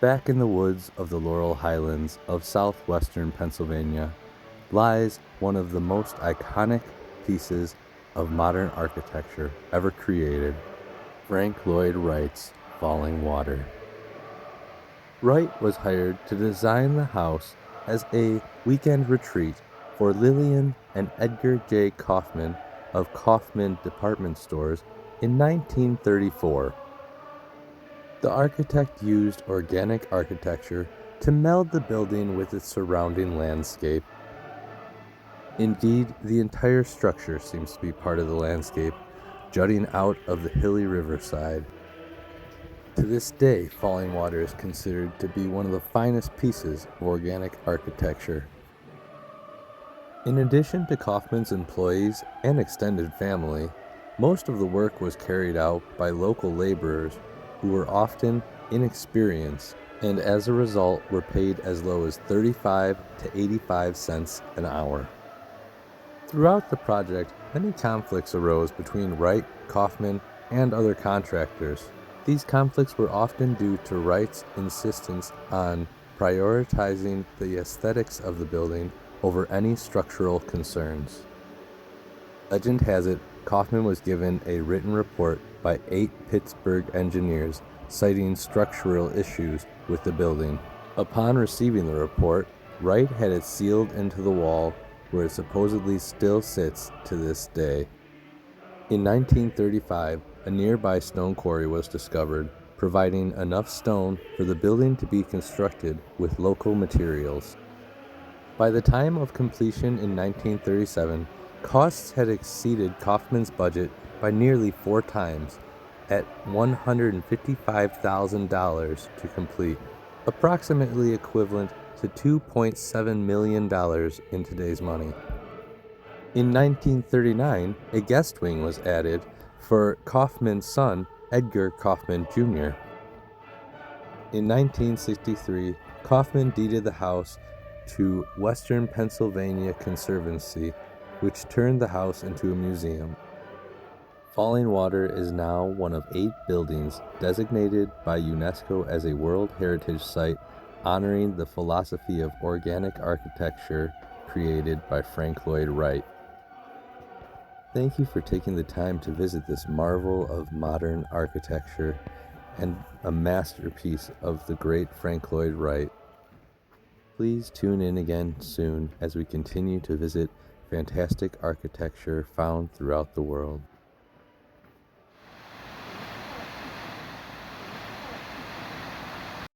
Back in the woods of the Laurel Highlands of southwestern Pennsylvania lies one of the most iconic pieces of modern architecture ever created, Frank Lloyd Wright's Fallingwater. Wright was hired to design the house as a weekend retreat for Lillian and Edgar J. Kaufman of Kaufman Department Stores in 1934. The architect used organic architecture to meld the building with its surrounding landscape. Indeed, the entire structure seems to be part of the landscape, jutting out of the hilly riverside. To this day, Fallingwater is considered to be one of the finest pieces of organic architecture. In addition to Kaufman's employees and extended family, most of the work was carried out by local laborers who were often inexperienced and as a result were paid as low as 35 to 85 cents an hour. Throughout the project, many conflicts arose between Wright, Kaufman, and other contractors. These conflicts were often due to Wright's insistence on prioritizing the aesthetics of the building over any structural concerns. Legend has it, Kaufman was given a written report by 8 Pittsburgh engineers citing structural issues with the building. Upon receiving the report, Wright had it sealed into the wall where it supposedly still sits to this day. In 1935, a nearby stone quarry was discovered, providing enough stone for the building to be constructed with local materials. By the time of completion in 1937, costs had exceeded Kaufman's budget by nearly 4 times, at $155,000 to complete, approximately equivalent to $2.7 million in today's money. In 1939, a guest wing was added for Kaufman's son, Edgar Kaufman Jr. In 1963, Kaufman deeded the house to Western Pennsylvania Conservancy, which turned the house into a museum. Fallingwater is now one of 8 buildings designated by UNESCO as a World Heritage Site, honoring the philosophy of organic architecture created by Frank Lloyd Wright. Thank you for taking the time to visit this marvel of modern architecture and a masterpiece of the great Frank Lloyd Wright. Please tune in again soon as we continue to visit fantastic architecture found throughout the world.